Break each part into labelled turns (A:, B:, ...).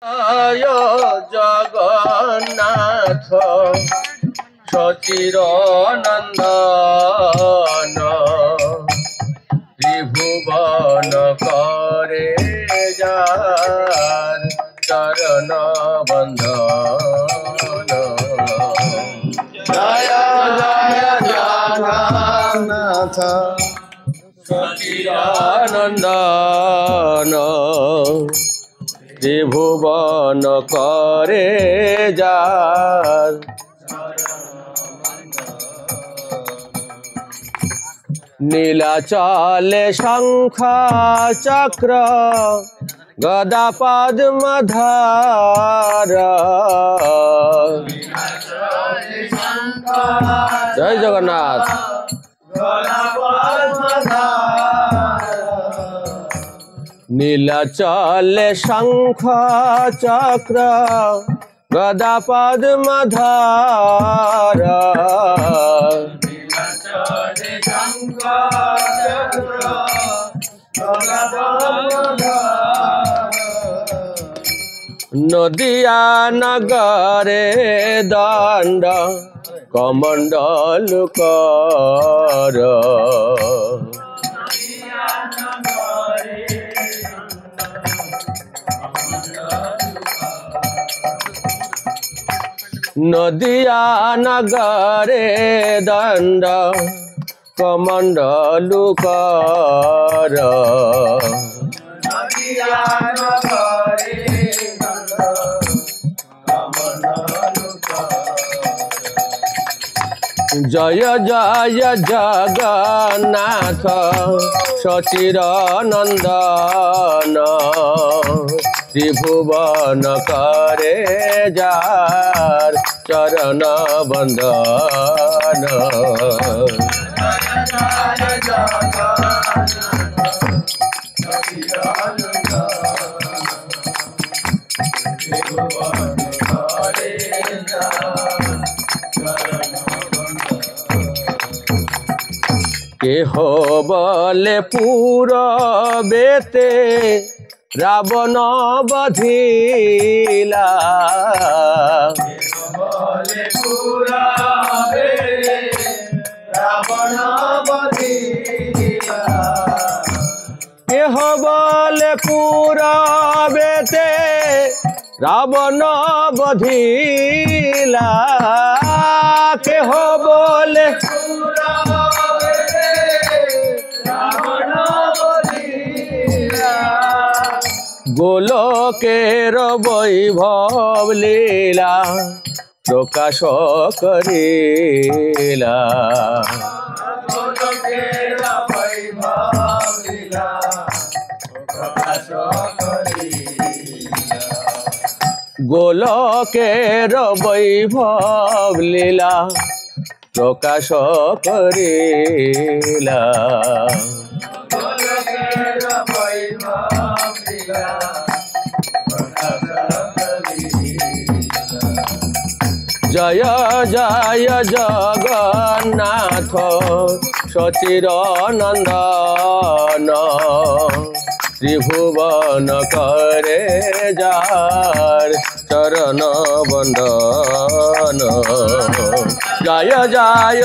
A: জয় জগন্নাথ সচির নন্দন ত্রিভুবন করে যার চরণ বন্দন। জয় জয় জগন্নাথ সচির নন্দন ত্রিভুবন করে যার নীলাচলে শঙ্খ চক্র গদা পদ্মধার। জয় জগন্নাথ। নীলাচলে শঙ্খ চক্র গদা পদ্মধার। নদিয়া নগরে দণ্ড কমণ্ডল কর। নদিয়া নগরে দণ্ড কমণ্ডলু কর। জয় জয় জগন্নাথ সচির নন্দন ত্রিভুবন করে যার চরণ বন্দন। কেহ বলে পুরবেতে রাবণ বধিলা। কেহ বলে পুরবেতে রাবণ বধিলা। কেহ বলে গোলকের বৈভব লীলা প্রকাশ করিলা। গোলকের বৈভব লীলা প্রকাশ করিলা। জয় জয় জগন্নাথ সচির নন্দন ত্রিভুবন করে যার চরণ বন্দন। জয় জয়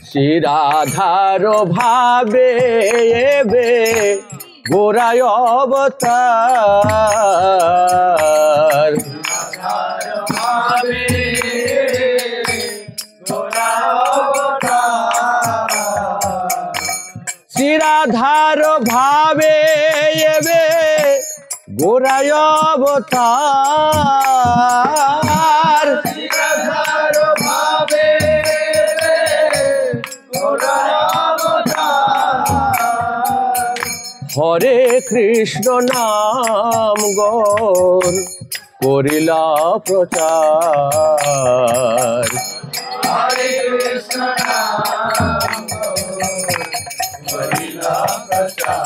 A: শ্রীরাধার ভাবে এবে গোরায় অবতার। শ্রীরাধার ভাবে এবে গোরায় অবতার। হরে কৃষ্ণ নাম গৌর করিলা প্রচার। হরে কৃষ্ণ নাম গৌর করিলা প্রচার।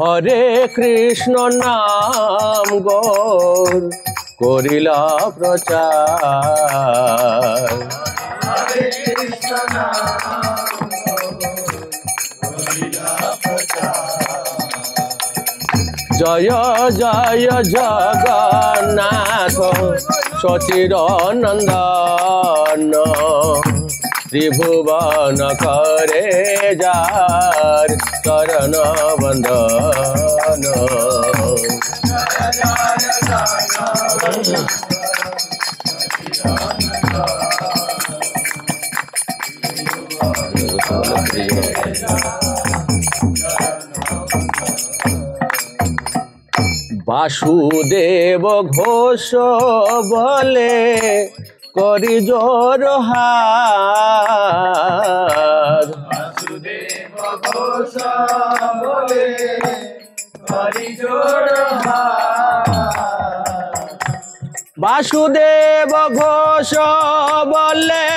A: হরে কৃষ্ণ নাম গৌর করিলা প্রচার
B: হরে কৃষ্ণ নাম করিলা প্রচার
A: জয় জয় জগন্নাথ সচির নন্দন ত্রিভুবন করে যার চরণ বন্দন বাসুদেব ঘোষ বলে করি জোর হার
B: বাসুদেব ঘোষ বলে হরি জোড়
A: বাসুদেব ঘোষ বলে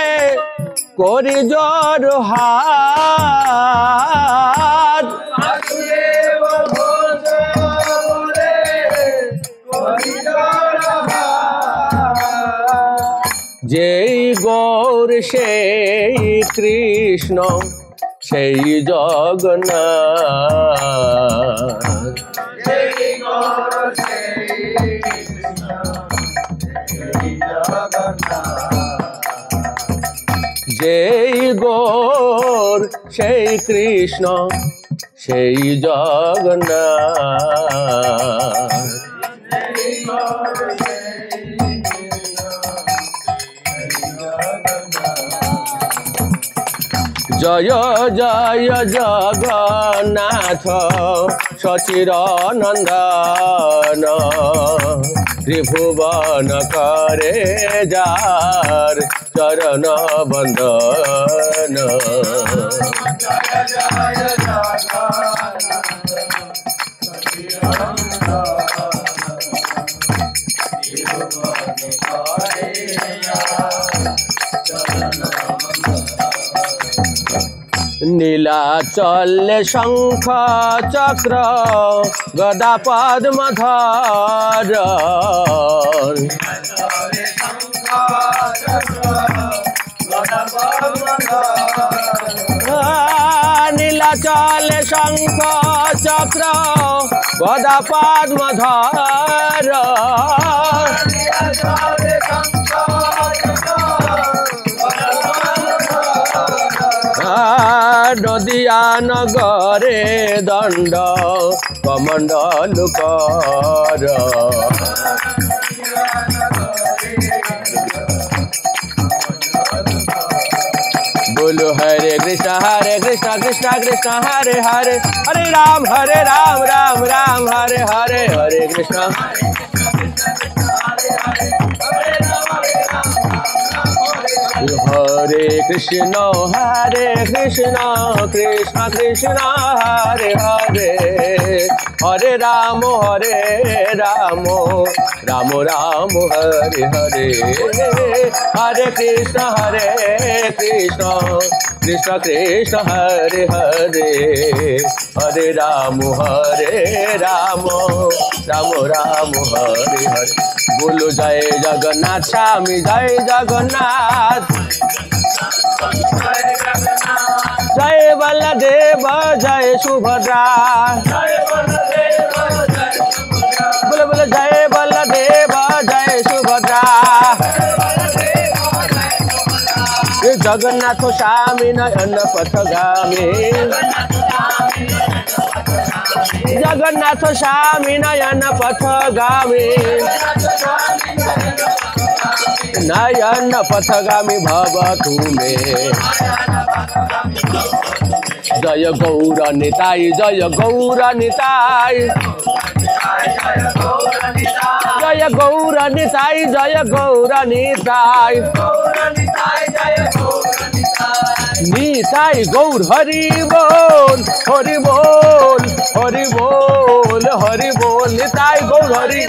A: করি জোর হার
B: বাসুদেব ঘোষ বলে হরি জোড়
A: যেই গৌর সেই কৃষ্ণ সেই জগন্নাথ
B: জয় গৌর সেই কৃষ্ণ সেই জগন্নাথ
A: যেই গৌর সেই কৃষ্ণ সেই জগন্নাথ
B: জয় গৌর সেই কৃষ্ণ সেই জগন্নাথ
A: জয় জয় জগন্নাথ সচির নন্দন ত্রিভুবন করে যার চরণ বন্দন
B: জয় জয় জগন্নাথ
A: নীলাচল শঙ্খ চক্র গদা পদ্মধর নীলাচল শঙ্খ চক্র গদা পদ্মধর নদিয়া নগরে দণ্ড কমণ্ডল কর बोलो हरे कृष्ण कृष्ण कृष्ण हरे हरे हरे राम राम राम हरे हरे हरे कृष्ण हरे कृष्ण कृष्ण कृष्ण हरे हरे हरे राम राम राम हरे हरे हरे कृष्ण कृष्ण कृष्ण कृष्ण हरे हरे हरे राम राम राम हरे हरे बोलो जय जगन्नाथ स्वामी जय जगन्नाथ जय बलदेव जय सुभद्रा बोलो बोलो जय बलदेव जय सुभद्रा जगन्नाथ स्वामी नयन पथगामी जगन्नाथ स्वामी नयन पथगामी नयन पथगामी भव तुमे जय गौर निताई जय गौर निताई जय गौर निताई जय गौर निताई निताई गौर हरि बोल हरि बोल हरि बोल हरि बोल निताई गौर हरि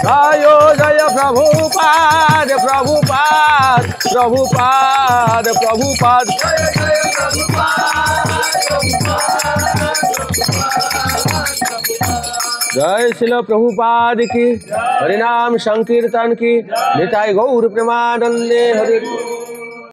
A: जय जय प्रभुपाद प्रभुपाद प्रभुपाद प्रभुपाद जय श्रील प्रभुपाद की, हरिनाम संकीर्तन की, निताय गौर प्रेमानंदे हरि।